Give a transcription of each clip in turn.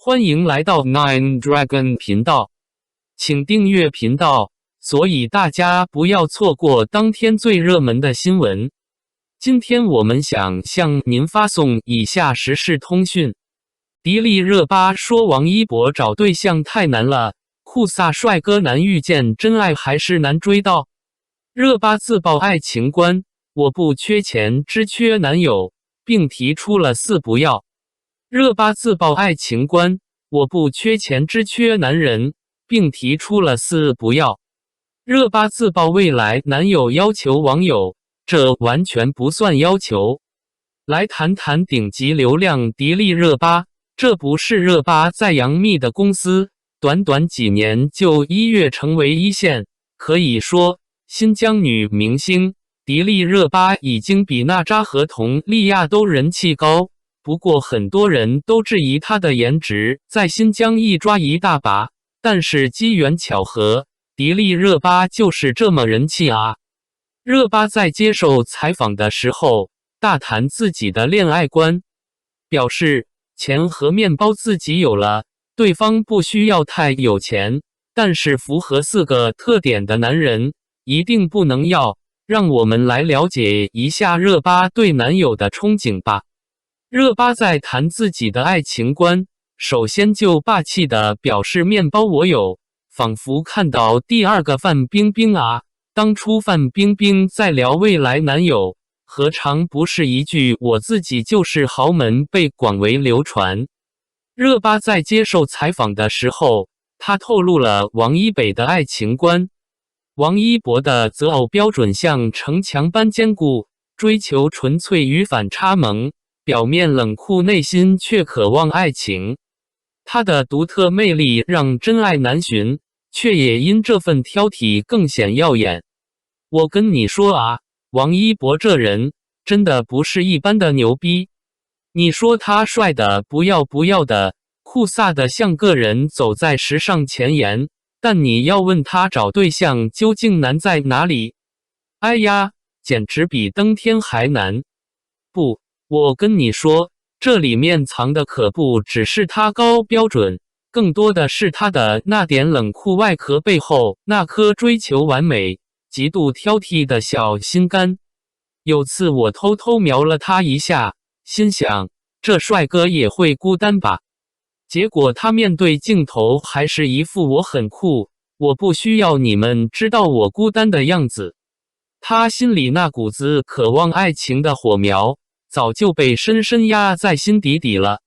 欢迎来到 Nine Dragon 频道，请订阅频道，所以大家不要错过当天最热门的新闻。今天我们想向您发送以下时事通讯：迪丽热巴说王一博找对象太难了，酷飒帅哥难遇见真爱还是难追到。热巴自曝爱情观：我不缺钱，只缺男友，并提出了4不要。热巴自曝爱情观：我不缺钱，只缺男人，并提出了4不要。热巴自曝未来男友要求网友，这完全不算要求。来谈谈顶级流量迪丽热巴，这不是热巴在杨幂的公司，短短几年就一跃成为一线，可以说新疆女明星迪丽热巴已经比娜扎和佟丽娅都人气高。不过很多人都质疑她的颜值在新疆一抓一大把，但是机缘巧合，迪丽热巴就是这么人气啊。热巴在接受采访的时候大谈自己的恋爱观，表示钱和面包自己有了，对方不需要太有钱，但是符合4个特点的男人一定不能要。让我们来了解一下热巴对男友的憧憬吧。热巴在谈自己的爱情观，首先就霸气地表示面包我有，仿佛看到第2个范冰冰啊。当初范冰冰在聊未来男友，何尝不是一句我自己就是豪门被广为流传。热巴在接受采访的时候，她透露了王一北的爱情观。王一博的择偶标准像城墙般坚固，追求纯粹与反差萌，表面冷酷，内心却渴望爱情。他的独特魅力让真爱难寻，却也因这份挑剔更显耀眼。我跟你说啊，王一博这人真的不是一般的牛逼。你说他帅的不要的，酷飒的像个人走在时尚前沿，但你要问他找对象究竟难在哪里？哎呀，简直比登天还难。不，我跟你说，这里面藏的可不只是他高标准，更多的是他的那点冷酷外壳背后那颗追求完美、极度挑剔的小心肝。有次我偷偷瞄了他一下，心想，这帅哥也会孤单吧？结果他面对镜头还是一副我很酷，我不需要你们知道我孤单的样子。他心里那股子渴望爱情的火苗早就被深深压在心底底了。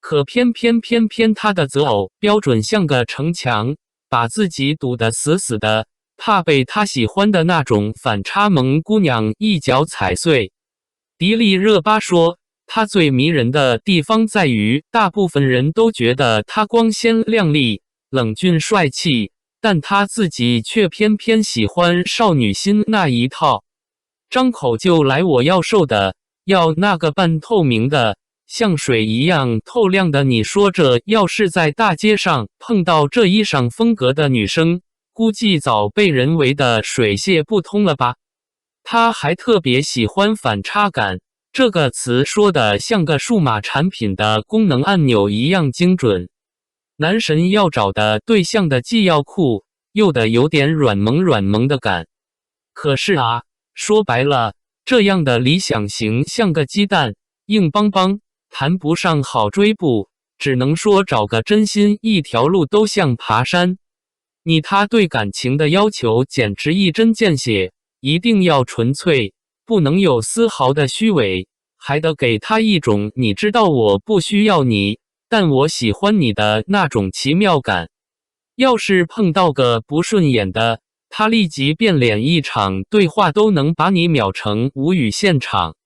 可偏偏他的择偶标准像个城墙，把自己堵得死死的，怕被他喜欢的那种反差萌姑娘一脚踩碎。迪丽热巴说，他最迷人的地方在于，大部分人都觉得他光鲜亮丽、冷峻帅气，但他自己却偏偏喜欢少女心那一套。张口就来我要瘦的，要那个半透明的，像水一样透亮的。你说这要是在大街上碰到这衣裳风格的女生，估计早被人围得水泄不通了吧。他还特别喜欢反差感，这个词说的像个数码产品的功能按钮一样精准。男神要找的对象的既要酷，又得有点软萌的感。可是啊，说白了，这样的理想型像个鸡蛋，硬邦邦，谈不上好追捕，只能说找个真心一条路都像爬山。他对感情的要求简直一针见血，一定要纯粹，不能有丝毫的虚伪，还得给他一种你知道我不需要你，但我喜欢你的那种奇妙感。要是碰到个不顺眼的，他立即变脸，一场对话都能把你秒成无语现场。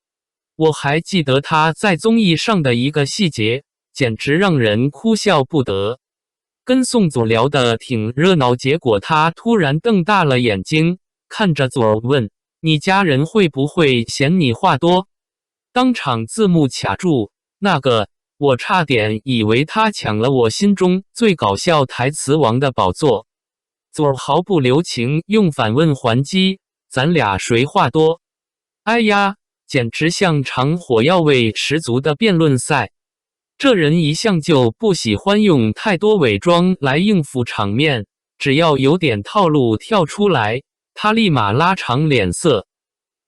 我还记得他在综艺上的一个细节，简直让人哭笑不得。跟宋祖聊得挺热闹，结果他突然瞪大了眼睛，看着祖儿问，你家人会不会嫌你话多？当场字幕卡住，那个我差点以为他抢了我心中最搞笑台词王的宝座。祖儿毫不留情用反问还击，咱俩谁话多？哎呀，简直像场火药味十足的辩论赛。这人一向就不喜欢用太多伪装来应付场面，只要有点套路跳出来，他立马拉长脸色。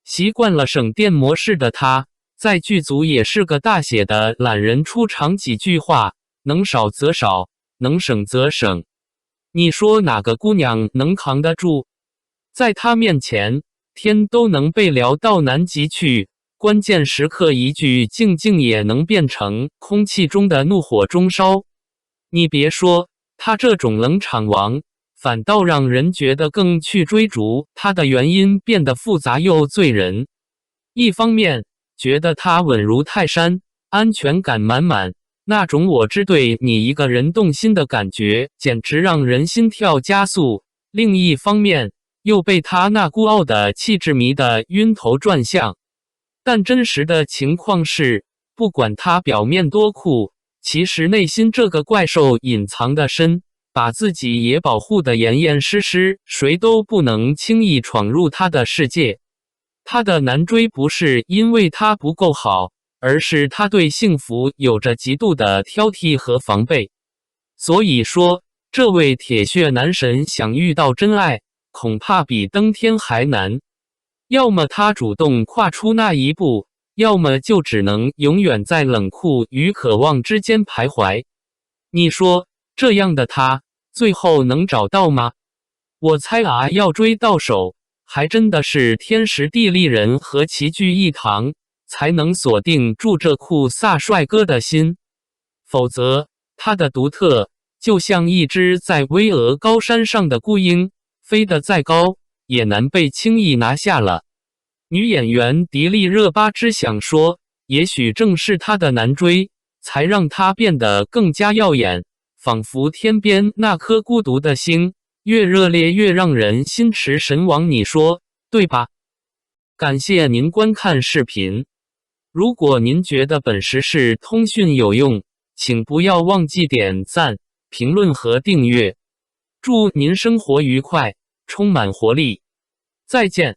习惯了省电模式的他，在剧组也是个大写的懒人，出场几句话，能少则少，能省则省。你说哪个姑娘能扛得住？在他面前，天都能被聊到南极去，关键时刻一句静静也能变成空气中的怒火中烧。你别说，他这种冷场王，反倒让人觉得更去追逐他的原因变得复杂又醉人。一方面觉得他稳如泰山，安全感满满，那种我只对你一个人动心的感觉简直让人心跳加速。另一方面又被他那孤傲的气质迷得晕头转向。但真实的情况是，不管他表面多酷，其实内心这个怪兽隐藏得深，把自己也保护得严严实实，谁都不能轻易闯入他的世界。他的难追不是因为他不够好，而是他对幸福有着极度的挑剔和防备。所以说，这位铁血男神想遇到真爱，恐怕比登天还难。要么他主动跨出那一步，要么就只能永远在冷酷与渴望之间徘徊。你说，这样的他，最后能找到吗？我猜要追到手，还真的是天时地利人和齐聚一堂，才能锁定住这酷飒帅哥的心。否则，他的独特，就像一只在巍峨高山上的孤鹰，飞得再高，也难被轻易拿下了。女演员迪丽热巴只想说，也许正是她的难追，才让她变得更加耀眼，仿佛天边那颗孤独的星，越热烈越让人心驰神往，你说对吧？感谢您观看视频。如果您觉得本时事通讯有用，请不要忘记点赞、评论和订阅。祝您生活愉快，充满活力。再见。